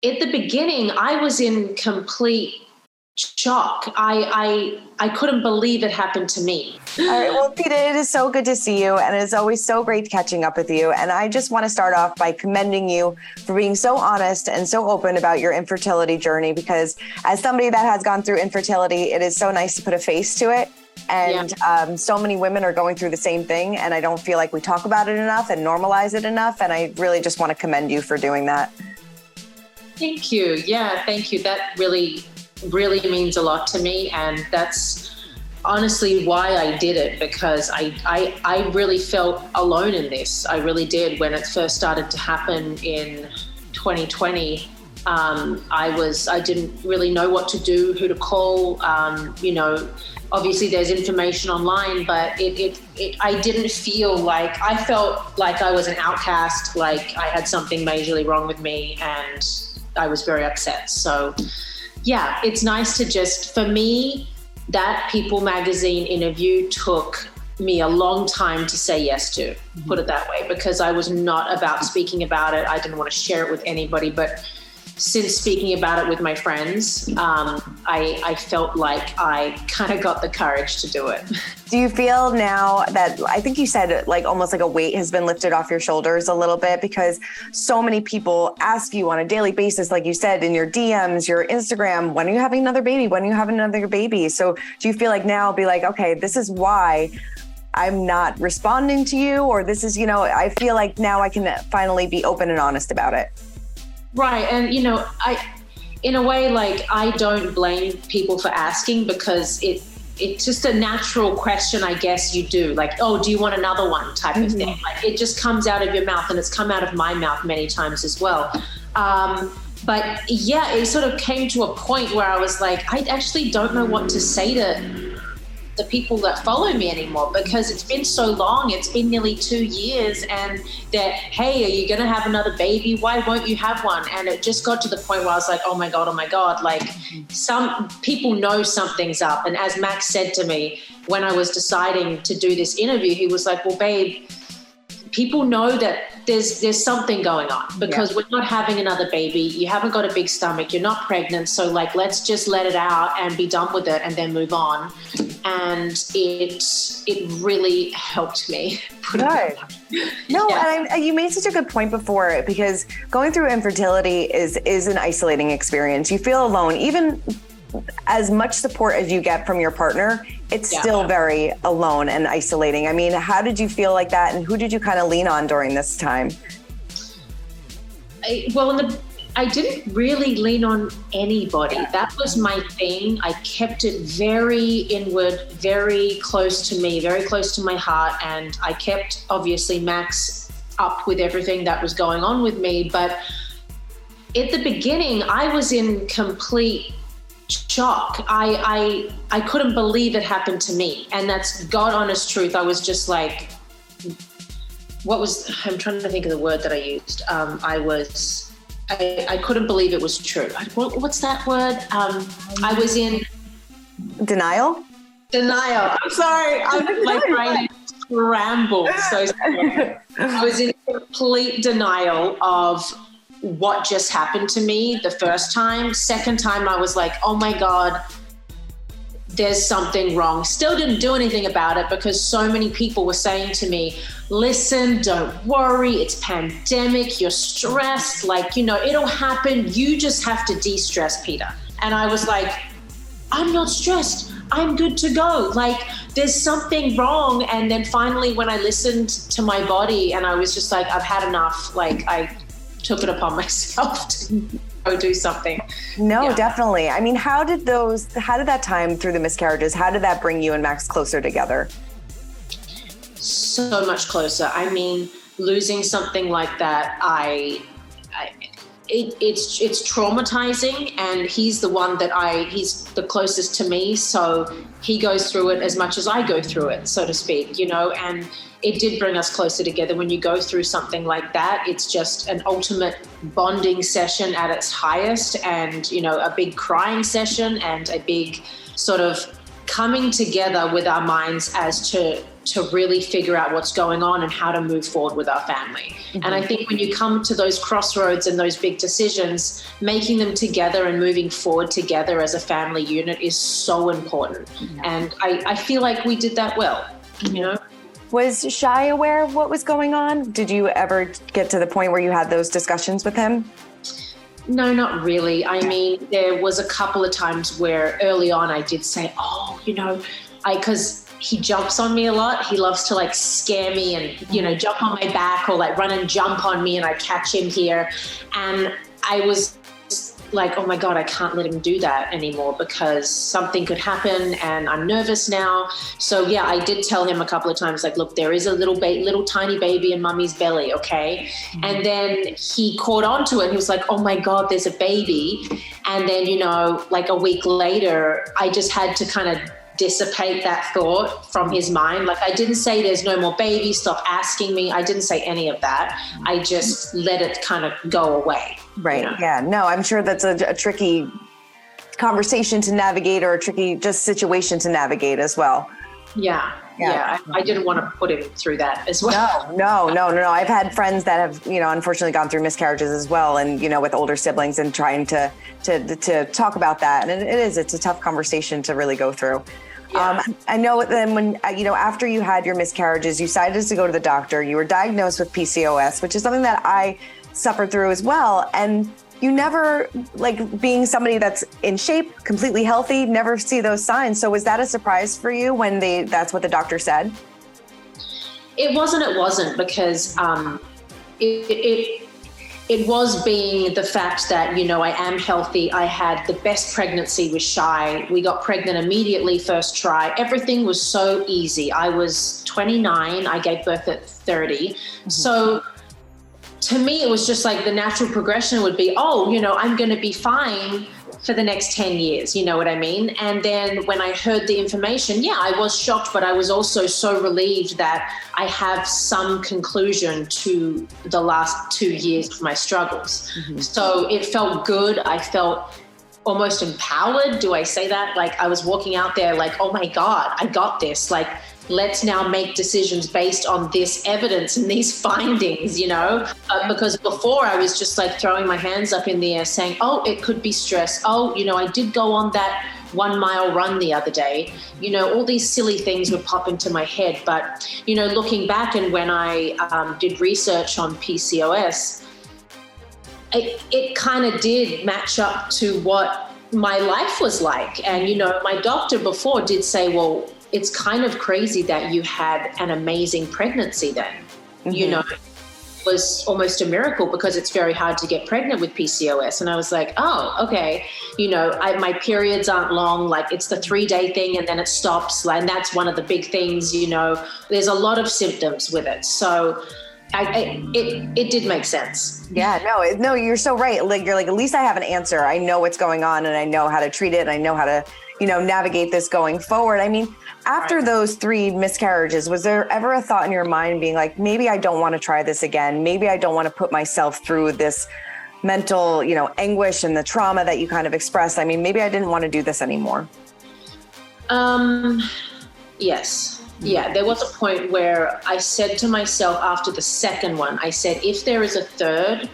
at the beginning, I was in complete shock. I couldn't believe it happened to me. All right. Well, Peta, it is so good to see you, and it is always so great catching up with you. And I just want to start off by commending you for being so honest and so open about your infertility journey, because as somebody that has gone through infertility, it is so nice to put a face to it. And so many women are going through the same thing, and I don't feel like we talk about it enough and normalize it enough. And I really just want to commend you for doing that. Thank you. Yeah, thank you. That really means a lot to me. And that's honestly why I did it, because I really felt alone in this. I really did. When it first started to happen in 2020, I didn't really know what to do, who to call. Obviously there's information online, but I didn't feel like, I felt like I was an outcast, like I had something majorly wrong with me, and I was very upset. So yeah, it's nice to just, for me, that People magazine interview took me a long time to say yes to, put it that way, because I was not about speaking about it. I didn't want to share it with anybody, but since speaking about it with my friends, I felt like I kind of got the courage to do it. Do you feel now that, I think you said like almost like a weight has been lifted off your shoulders a little bit, because so many people ask you on a daily basis, like you said, in your DMs, your Instagram, when are you having another baby? When are you having another baby? So do you feel like now be like, okay, this is why I'm not responding to you, or this is, I feel like now I can finally be open and honest about it? Right. And, in a way, like, I don't blame people for asking, because it's just a natural question, I guess you do. Like, oh, do you want another one type of thing? Like, it just comes out of your mouth, and it's come out of my mouth many times as well. But yeah, it sort of came to a point where I was like, I actually don't know what to say to the people that follow me anymore, because it's been so long. It's been nearly 2 years, and that, hey, are you going to have another baby? Why won't you have one? And it just got to the point where I was like, oh my God, like some people know something's up. And as Max said to me when I was deciding to do this interview, he was like, well, babe, people know that there's something going on, because we're not having another baby. You haven't got a big stomach. You're not pregnant. So like, let's just let it out and be done with it and then move on. And it really helped me. Good. No, and you made such a good point before, because going through infertility is an isolating experience. You feel alone, even as much support as you get from your partner, it's still very alone and isolating. I mean, how did you feel like that, and who did you kind of lean on during this time? I didn't really lean on anybody. That was my thing. I kept it very inward, very close to me, very close to my heart. And I kept, obviously, Max up with everything that was going on with me. But at the beginning, I was in complete shock. I couldn't believe it happened to me. And that's God honest truth. I was just like, I'm trying to think of the word that I used. I couldn't believe it was true. What's that word? I was in denial. I'm sorry. My brain scrambled. So sorry. I was in complete denial of what just happened to me the first time. Second time, I was like, oh my God, there's something wrong. Still didn't do anything about it, because so many people were saying to me, listen, don't worry, it's pandemic, you're stressed, like, it'll happen. You just have to de-stress, Peta. And I was like, I'm not stressed. I'm good to go. Like, there's something wrong. And then finally, when I listened to my body, and I was just like, I've had enough, like, I took it upon myself to go do something. No, definitely. I mean, how did that time through the miscarriages, how did that bring you and Max closer together? So much closer. I mean, losing something like that, it's traumatizing, and he's the one he's the closest to me. So he goes through it as much as I go through it, so to speak, and it did bring us closer together. When you go through something like that, it's just an ultimate bonding session at its highest, and, a big crying session, and a big sort of coming together with our minds as to to really figure out what's going on and how to move forward with our family. Mm-hmm. And I think when you come to those crossroads and those big decisions, making them together and moving forward together as a family unit is so important. Mm-hmm. And I feel like we did that well, you know? Was Shy aware of what was going on? Did you ever get to the point where you had those discussions with him? No, not really. I mean, there was a couple of times where early on I did say, oh, you know, because he jumps on me a lot. He loves to like scare me and, you know, jump on my back or like run and jump on me and I catch him here. And I was like, oh my God, I can't let him do that anymore because something could happen and I'm nervous now. So yeah, I did tell him a couple of times, like, look, there is a little tiny baby in mommy's belly, okay? Mm-hmm. And then he caught on to it. He was like, oh my God, there's a baby. And then, you know, like a week later, I just had to kind of dissipate that thought from his mind. Like I didn't say there's no more baby, stop asking me. I didn't say any of that. I just let it kind of go away. Right. You know? Yeah. No, I'm sure that's a tricky conversation to navigate or a tricky just situation to navigate as well. Yeah. I didn't want to put him through that as well. No. I've had friends that have, you know, unfortunately gone through miscarriages as well. And, you know, with older siblings and trying to talk about that. And it's a tough conversation to really go through. Yeah. I know then when, you know, after you had your miscarriages, you decided to go to the doctor. You were diagnosed with PCOS, which is something that I suffered through as well. And you never, like being somebody that's in shape, completely healthy, never see those signs. So was that a surprise for you when that's what the doctor said? It wasn't because it was being the fact that, you know, I am healthy. I had the best pregnancy with Shy. We got pregnant immediately, first try. Everything was so easy. I was 29. I gave birth at 30. Mm-hmm. So to me, it was just like the natural progression would be, oh, you know, I'm going to be fine for the next 10 years. You know what I mean? And then when I heard the information, yeah, I was shocked, but I was also so relieved that I have some conclusion to the last 2 years of my struggles. Mm-hmm. So it felt good. I felt almost empowered. Do I say that? Like I was walking out there like, oh my God, I got this. Like, let's now make decisions based on this evidence and these findings, you know, because before I was just like throwing my hands up in the air saying, oh, it could be stress. Oh, you know, I did go on that 1 mile run the other day. You know, all these silly things would pop into my head. But, you know, looking back and when I did research on PCOS, it kind of did match up to what my life was like. And, you know, my doctor before did say, well, it's kind of crazy that you had an amazing pregnancy then. Mm-hmm. You know, it was almost a miracle because it's very hard to get pregnant with PCOS. And I was like, oh, okay. You know, my periods aren't long, like it's the 3-day thing and then it stops. And that's one of the big things, you know, there's a lot of symptoms with it. So it did make sense. Yeah, no, you're so right. Like you're like, at least I have an answer. I know what's going on and I know how to treat it. And I know how to, you know, navigate this going forward. I mean, after those 3 miscarriages, was there ever a thought in your mind being like, maybe I don't want to try this again. Maybe I don't want to put myself through this mental, you know, anguish and the trauma that you kind of expressed. I mean, maybe I didn't want to do this anymore. Yes. Yeah. There was a point where I said to myself after the second one, I said, if there is a third,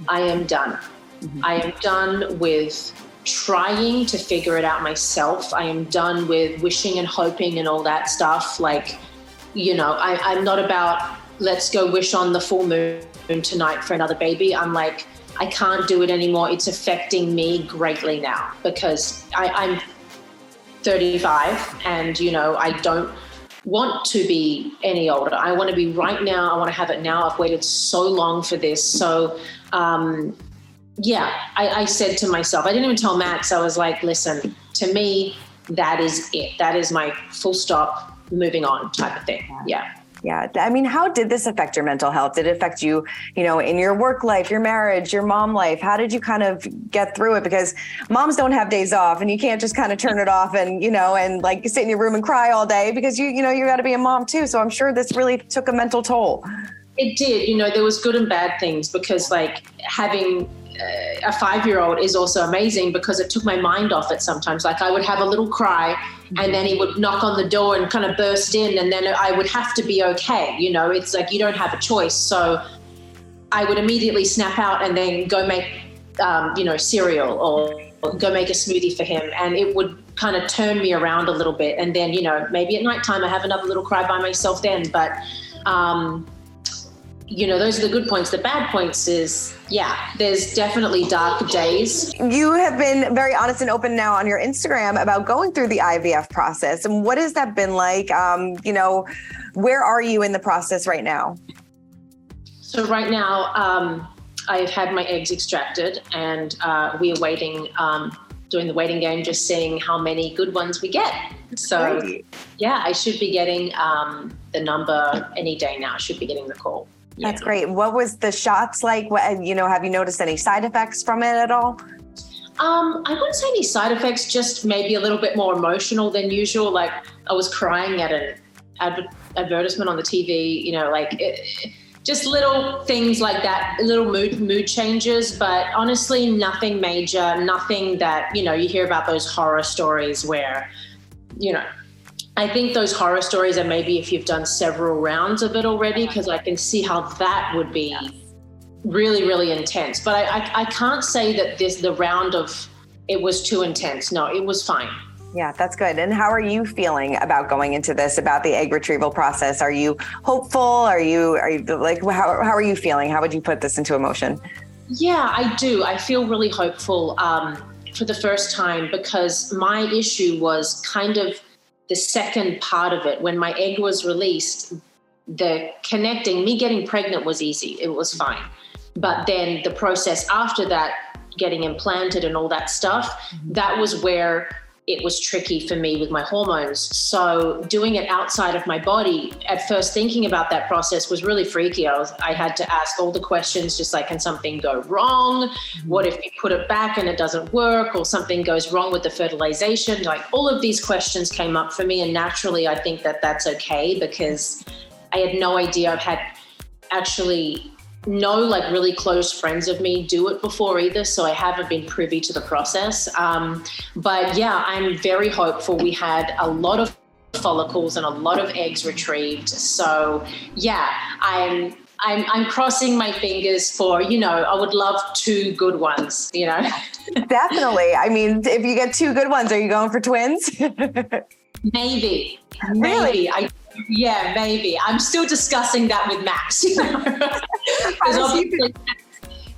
I am done. Mm-hmm. I am done with trying to figure it out myself. I am done with wishing and hoping and all that stuff. Like, you know, I'm not about let's go wish on the full moon tonight for another baby. I'm like, I can't do it anymore. It's affecting me greatly now because I'm 35 and, you know, I don't want to be any older. I want to be right now. I want to have it now. I've waited so long for this. So, yeah, I said to myself, I didn't even tell Max, I was like, listen, to me, that is it. That is my full stop, moving on type of thing. Yeah. Yeah. I mean, how did this affect your mental health? Did it affect you, you know, in your work life, your marriage, your mom life? How did you kind of get through it? Because moms don't have days off and you can't just kind of turn it off and, you know, and like sit in your room and cry all day because you know, you got to be a mom too. So I'm sure this really took a mental toll. It did. You know, there was good and bad things because like having a 5-year-old is also amazing because it took my mind off it sometimes. Like I would have a little cry and then he would knock on the door and kind of burst in, and then I would have to be okay. You know, it's like you don't have a choice. So I would immediately snap out and then go make, cereal or go make a smoothie for him. And it would kind of turn me around a little bit. And then, maybe at nighttime I have another little cry by myself then. But, those are the good points. The bad points is, there's definitely dark days. You have been very honest and open now on your Instagram about going through the IVF process. And what has that been like? Where are you in the process right now? So right now, I've had my eggs extracted and we are waiting, doing the waiting game, just seeing how many good ones we get. So I should be getting the number any day now. I should be getting the call. Yeah. That's great. What was the shots like? Have you noticed any side effects from it at all? I wouldn't say any side effects, just maybe a little bit more emotional than usual. Like I was crying at an advertisement on the TV, just little things like that, little mood changes, but honestly, nothing major, nothing that, you hear about those horror stories where, I think those horror stories are maybe if you've done several rounds of it already, because I can see how that would be really, really intense. But I can't say that the round of it was too intense. No, it was fine. Yeah, that's good. And how are you feeling about going into this, about the egg retrieval process? Are you hopeful? Are you like, how are you feeling? How would you put this into emotion? Yeah, I do. I feel really hopeful for the first time, because my issue was kind of the second part of it. When my egg was released, me getting pregnant was easy. It was fine. But then the process after that, getting implanted and all that stuff, that was where it was tricky for me with my hormones. So doing it outside of my body, at first thinking about that process was really freaky. I had to ask all the questions, just like, can something go wrong? What if you put it back and it doesn't work, or something goes wrong with the fertilization? Like all of these questions came up for me, and naturally I think that that's okay, because I had no idea. I've had actually no really close friends of me do it before either, so I haven't been privy to the process. But yeah, I'm very hopeful. We had a lot of follicles and a lot of eggs retrieved. So yeah, I'm crossing my fingers for, I would love 2 good ones, Definitely. I mean, if you get 2 good ones, are you going for twins? Maybe. Really? Maybe. I'm still discussing that with Max, because obviously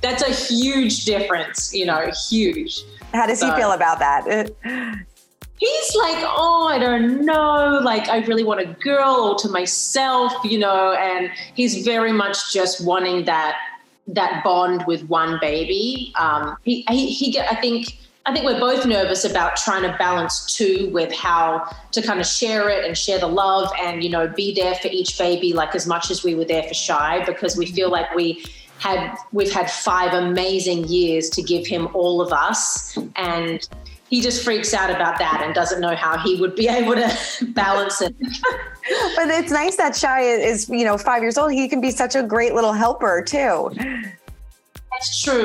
that's a huge difference, huge. How does he feel about that? He's like, I don't know. Like, I really want a girl all to myself, and he's very much just wanting that bond with one baby. I think we're both nervous about trying to balance 2 with how to kind of share it and share the love and, be there for each baby, like as much as we were there for Shy, because we feel like we've had 5 amazing years to give him all of us. And he just freaks out about that and doesn't know how he would be able to balance it. But it's nice that Shy is, 5 years old. He can be such a great little helper too.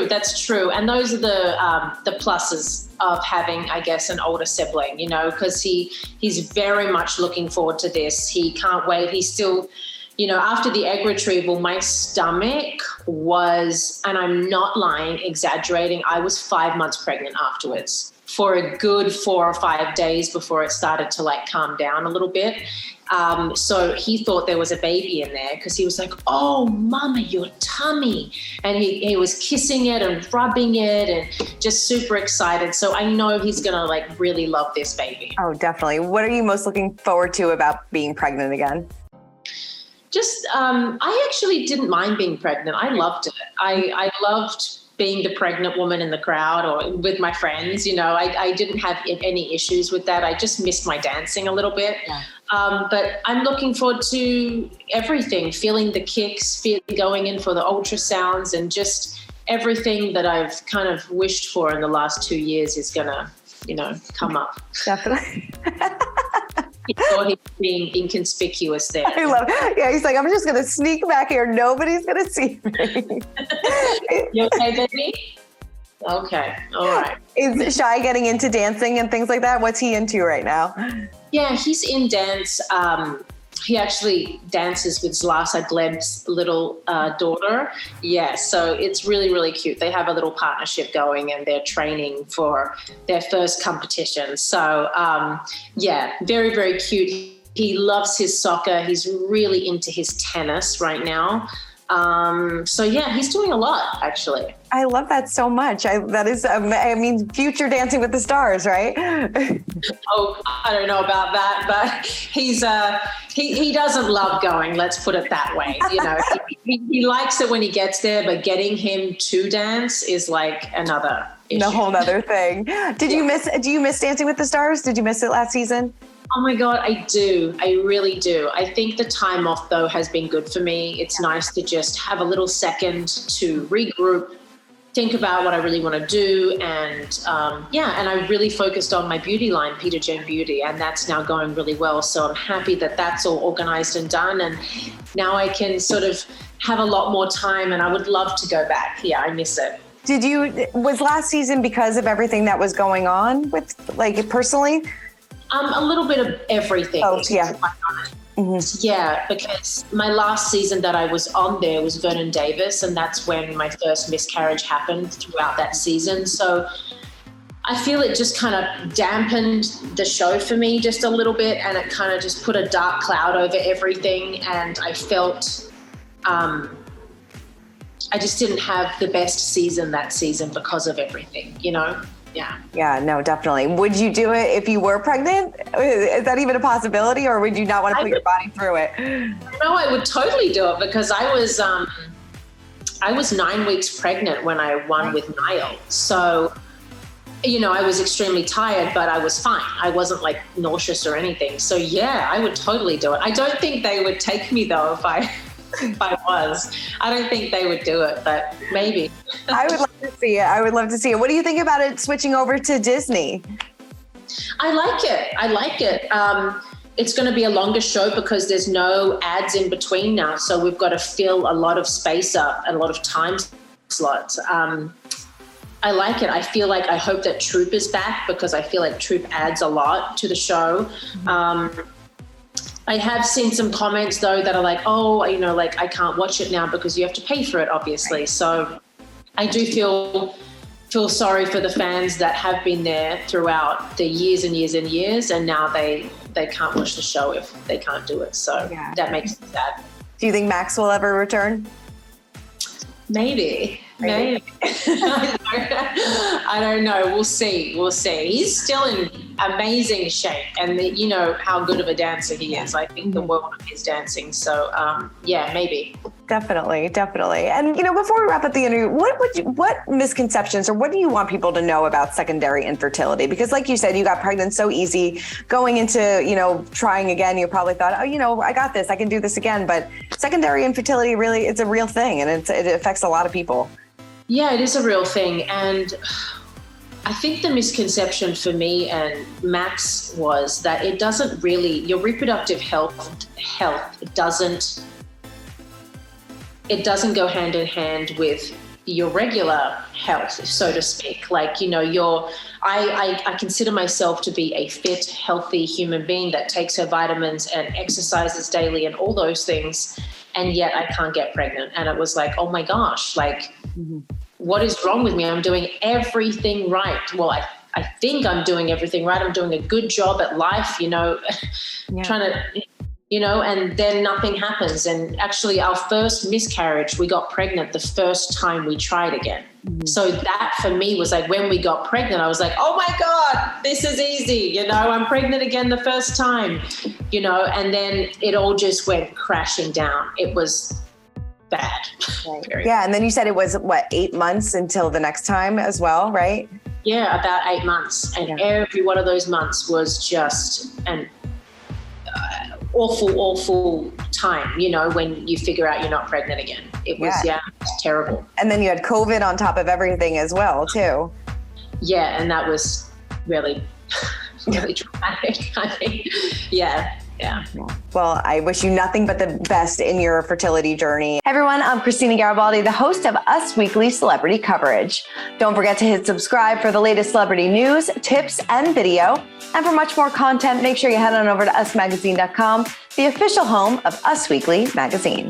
That's true. And those are the pluses of having, I guess, an older sibling, because he's very much looking forward to this. He can't wait. He's still, after the egg retrieval, my stomach was, and I'm not lying, exaggerating, I was 5 months pregnant afterwards, for a good 4 or 5 days before it started to calm down a little bit. So he thought there was a baby in there, because he was like, "Oh, Mama, your tummy." And he was kissing it and rubbing it and just super excited. So I know he's going to really love this baby. Oh, definitely. What are you most looking forward to about being pregnant again? Just, I actually didn't mind being pregnant. I loved it. I loved being the pregnant woman in the crowd or with my friends. I didn't have any issues with that. I just missed my dancing a little bit. Yeah. But I'm looking forward to everything, feeling the kicks, going in for the ultrasounds, and just everything that I've kind of wished for in the last 2 years is going to, come up. Definitely. He thought he was being inconspicuous there. I love it. Yeah, he's like, I'm just going to sneak back here. Nobody's going to see me. You okay, baby? Okay. All right. Is Shy getting into dancing and things like that? What's he into right now? Yeah, he's in dance. He actually dances with Zlata Gleb's little daughter. Yeah, so it's really, really cute. They have a little partnership going and they're training for their first competition. So, yeah, very, very cute. He loves his soccer. He's really into his tennis right now. So yeah, he's doing a lot actually. I love that so much. That is, I mean, future Dancing with the Stars, right? Oh, I don't know about that, but he's he doesn't love going. Let's put it that way. You know, he likes it when he gets there, but getting him to dance is like another issue. A whole other thing. Do you miss Dancing with the Stars? Did you miss it last season? Oh my God, I do. I really do. I think the time off though has been good for me. It's nice to just have a little second to regroup, think about what I really want to do. And and I really focused on my beauty line, Peter Jane Beauty, and that's now going really well. So I'm happy that that's all organized and done. And now I can sort of have a lot more time and I would love to go back. Yeah, I miss it. Was last season because of everything that was going on with like personally? A little bit of everything. Oh, yeah. Mm-hmm. Yeah, because my last season that I was on there was Vernon Davis, and that's when my first miscarriage happened throughout that season. So I feel it just kind of dampened the show for me just a little bit, and it kind of just put a dark cloud over everything. And I felt I just didn't have the best season that season because of everything, you know? Yeah. Yeah, no, definitely. Would you do it if you were pregnant? Is that even a possibility, or would you not want to put your body through it? No, I would totally do it because I was 9 weeks pregnant when I won with Niall. So, you know, I was extremely tired, but I was fine. I wasn't like nauseous or anything. So yeah, I would totally do it. I don't think they would take me though if I was. I don't think they would do it, but maybe. I would love to see it. What do you think about it switching over to Disney? I like it. It's going to be a longer show because there's no ads in between now. So we've got to fill a lot of space up and a lot of time slots. I like it. I hope that Troop is back because I feel like Troop adds a lot to the show. I have seen some comments though that are like, oh, you know, like I can't watch it now because you have to pay for it, obviously. So I do feel sorry for the fans that have been there throughout the years and years and years, and now they can't watch the show if they can't do it. So that makes me sad. Do you think Max will ever return? Maybe. I don't know. We'll see. He's still in amazing shape, and you know how good of a dancer he is. I think the world of his dancing. So maybe. Definitely. And you know, before we wrap up the interview, what misconceptions or what do you want people to know about secondary infertility? Because like you said, you got pregnant so easy. Going into, you know, trying again, you probably thought, oh, you know, I got this, I can do this again. But secondary infertility really, it's a real thing, and it affects a lot of people. Yeah, it is a real thing. And I think the misconception for me and Max was that it doesn't really, your reproductive health doesn't go hand in hand with your regular health, so to speak. Like, you know, I consider myself to be a fit, healthy human being that takes her vitamins and exercises daily and all those things. And yet I can't get pregnant. And it was like, oh my gosh, like, what is wrong with me? I'm doing everything right. Well, I think I'm doing everything right. I'm doing a good job at life, you know, trying to, you know, and then nothing happens. And actually our first miscarriage, we got pregnant the first time we tried again. So that for me was like, when we got pregnant, I was like, oh my God, this is easy. You know, I'm pregnant again the first time, you know, and then it all just went crashing down. It was bad. Yeah. And then you said it was 8 months until the next time as well, right? Yeah, about 8 months. And every one of those months was just an awful time, you know, when you figure out you're not pregnant again. It was, terrible. And then you had COVID on top of everything as well, too. Yeah, and that was really, really traumatic. I mean, Yeah. Well, I wish you nothing but the best in your fertility journey. Hey everyone, I'm Christina Garibaldi, the host of Us Weekly Celebrity Coverage. Don't forget to hit subscribe for the latest celebrity news, tips, and video. And for much more content, make sure you head on over to usmagazine.com, the official home of Us Weekly magazine.